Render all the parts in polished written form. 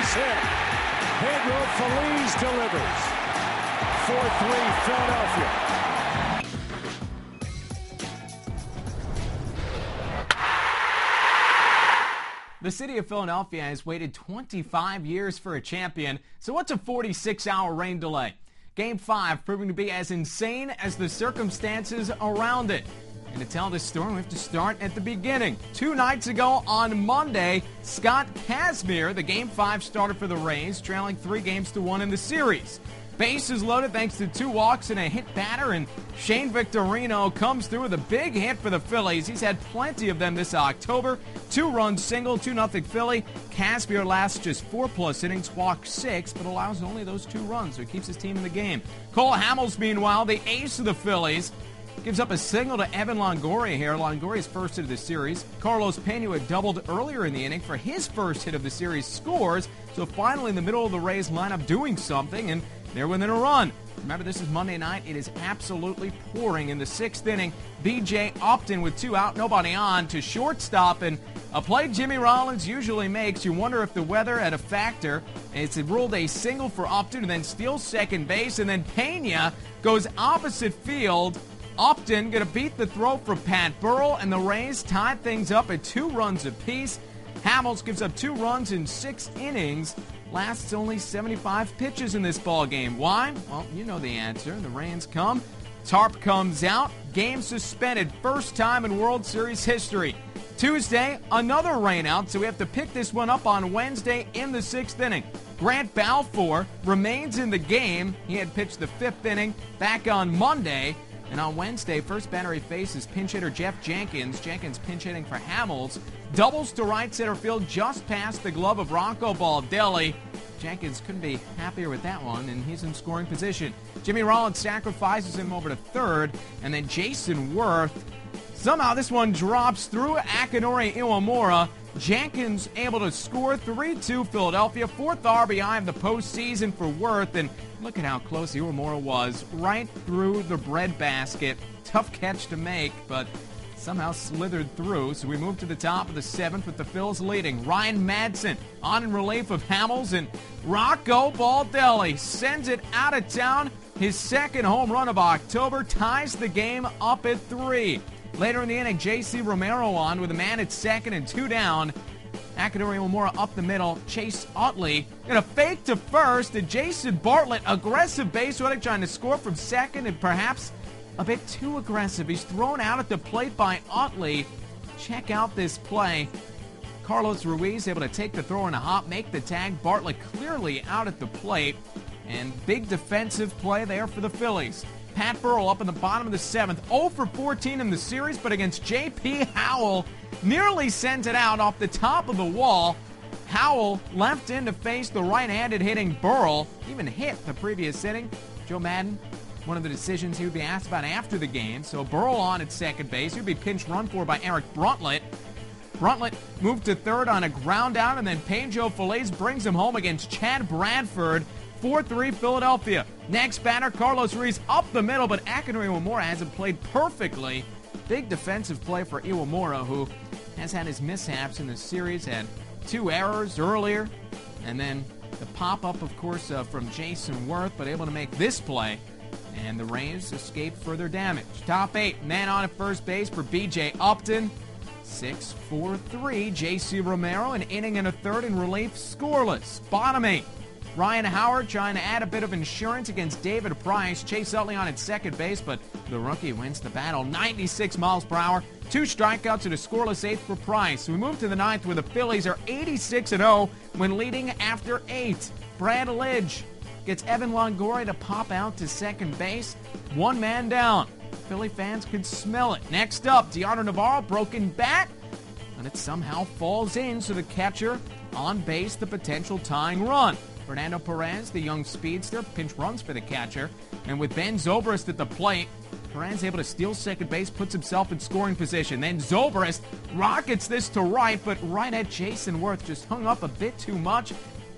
is hit. Pedro Phillies delivers. 4-3 Philadelphia. The city of Philadelphia has waited 25 years for a champion, so what's a 46-hour rain delay? Game 5 proving to be as insane as the circumstances around it. And to tell this story, we have to start at the beginning. 2 nights ago on Monday, Scott Kazmir, the Game 5 starter for the Rays, trailing 3-1 in the series. Bases loaded thanks to 2 walks and a hit batter, and Shane Victorino comes through with a big hit for the Phillies. He's had plenty of them this October. 2-run single, 2-0 Philly. Kazmir lasts just 4+ innings, walks 6, but allows only those 2 runs, so he keeps his team in the game. Cole Hamels, meanwhile, the ace of the Phillies, gives up a single to Evan Longoria here. Longoria's first hit of the series. Carlos Pena had doubled earlier in the inning for his first hit of the series, scores. So finally in the middle of the Rays lineup doing something, and they're within a run. Remember, this is Monday night. It is absolutely pouring in the 6th inning. B.J. Upton with 2 out, nobody on, to shortstop, and a play Jimmy Rollins usually makes. You wonder if the weather had a factor. It's ruled a single for Upton, and then steals second base, and then Pena goes opposite field. Upton going to beat the throw for Pat Burrell, and the Rays tied things up at 2 runs apiece. Hamels gives up 2 runs in 6 innings. Lasts only 75 pitches in this ball game. Why? Well, you know the answer. The rains come. Tarp comes out. Game suspended. First time in World Series history. Tuesday, another rain out, so we have to pick this one up on Wednesday in the 6th inning. Grant Balfour remains in the game. He had pitched the 5th inning back on Monday. And on Wednesday, first batter he faces pinch hitter Jeff Jenkins. Jenkins pinch hitting for Hamels. Doubles to right center field just past the glove of Rocco Baldelli. Jenkins couldn't be happier with that one, and he's in scoring position. Jimmy Rollins sacrifices him over to third, and then Jason Worth. Somehow this one drops through Akinori Iwamura. Jenkins able to score 3-2 Philadelphia. 4th RBI of the postseason for Worth, and look at how close Iwamura was. Right through the breadbasket. Tough catch to make, but somehow slithered through. So we move to the top of the 7th with the Phils leading. Ryan Madsen on in relief of Hamels, and Rocco Baldelli sends it out of town. His 2nd home run of October ties the game up at 3. Later in the inning, J.C. Romero on with a man at 2nd and 2 down. Akinori Iwamura up the middle. Chase Utley in a fake to first, and Jason Bartlett, aggressive base running, trying to score from 2nd, and perhaps a bit too aggressive. He's thrown out at the plate by Utley. Check out this play. Carlos Ruiz able to take the throw in a hop, make the tag. Bartlett clearly out at the plate, and big defensive play there for the Phillies. Pat Burrell up in the bottom of the 7th, 0 for 14 in the series, but against J.P. Howell, nearly sends it out off the top of the wall. Howell left in to face the right-handed hitting Burrell, even hit the previous inning. Joe Madden, one of the decisions he would be asked about after the game. So Burrell on at second base. He would be pinch run for by Eric Bruntlett. Bruntlett moved to third on a ground out, and then Pedro Feliz brings him home against Chad Bradford. 4-3 Philadelphia. Next batter, Carlos Ruiz up the middle, but Akinori Iwamura hasn't played perfectly. Big defensive play for Iwamura, who has had his mishaps in the series, had 2 errors earlier, and then the pop-up, of course, from Jason Worth, but able to make this play, and the Rays escape further damage. Top 8, man on at first base for B.J. Upton. 6-4-3, J.C. Romero, an inning and a third in relief, scoreless. Bottom 8. Ryan Howard trying to add a bit of insurance against David Price. Chase Utley on at second base, but the rookie wins the battle. 96 miles per hour, 2 strikeouts and a scoreless 8th for Price. We move to the 9th where the Phillies are 86-0 when leading after 8. Brad Lidge gets Evan Longoria to pop out to second base. 1 man down. Philly fans could smell it. Next up, Dearno Navarro, broken bat, and it somehow falls in, so the catcher on base, the potential tying run. Fernando Perez, the young speedster, pinch runs for the catcher. And with Ben Zobrist at the plate, Perez able to steal second base, puts himself in scoring position. Then Zobrist rockets this to right, but right at Jason Worth just hung up a bit too much.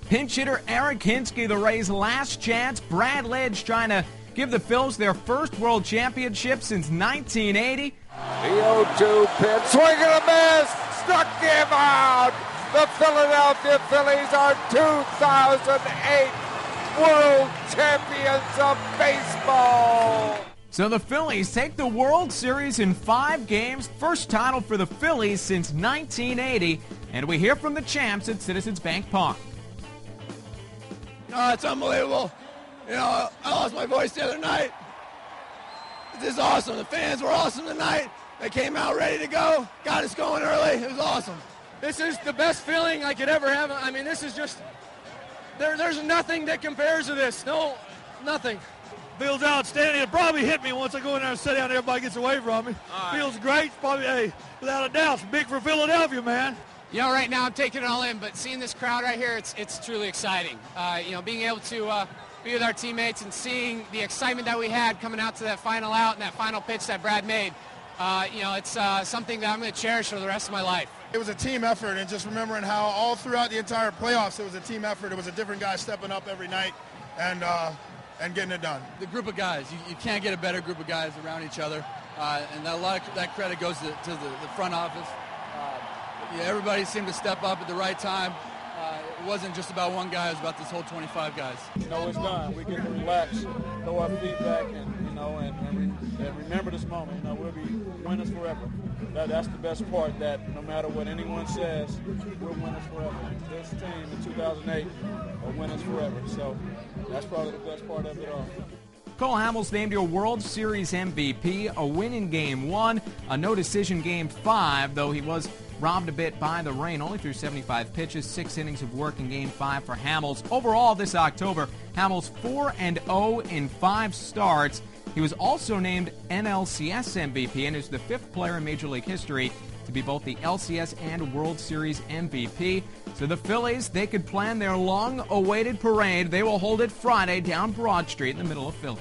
Pinch hitter Eric Hinsky, the Rays' last chance. Brad Lidge trying to give the Phils their first world championship since 1980. The 0-2 pitch, swing and a miss, struck him out. The Philadelphia Phillies are 2008 World Champions of Baseball. So the Phillies take the World Series in 5 games, first title for the Phillies since 1980, and we hear from the champs at Citizens Bank Park. Oh, it's unbelievable. You know, I lost my voice the other night. This is awesome. The fans were awesome tonight. They came out ready to go, got us going early. It was awesome. This is the best feeling I could ever have. I mean, this is just, there's nothing that compares to this. No, nothing. Feels outstanding. It probably hit me once I go in there and sit down and everybody gets away from me. Feels great. Probably, hey, without a doubt, it's big for Philadelphia, man. You know, right now I'm taking it all in, but seeing this crowd right here, it's truly exciting. You know, being able to be with our teammates and seeing the excitement that we had coming out to that final out and that final pitch that Brad made, you know, it's something that I'm going to cherish for the rest of my life. It was a team effort, and just remembering how all throughout the entire playoffs it was a team effort. It was a different guy stepping up every night and getting it done. The group of guys, you can't get a better group of guys around each other, and a lot of that credit goes to the front office. Yeah, everybody seemed to step up at the right time. It wasn't just about one guy, it was about this whole 25 guys. You know, it's done. We get to relax, throw our feet back, and, you know, and remember this moment. You know, we'll be winners forever. That's the best part, that no matter what anyone says, we're winners forever. This team in 2008 are winners forever. So that's probably the best part of it all. Cole Hamels named your World Series MVP, a win in Game 1, a no-decision Game 5, though he was robbed a bit by the rain. Only threw 75 pitches, 6 innings of work in Game 5 for Hamels. Overall this October, Hamels 4-0 in 5 starts. He was also named NLCS MVP and is the 5th player in Major League history to be both the LCS and World Series MVP. So the Phillies, they could plan their long-awaited parade. They will hold it Friday down Broad Street in the middle of Philly.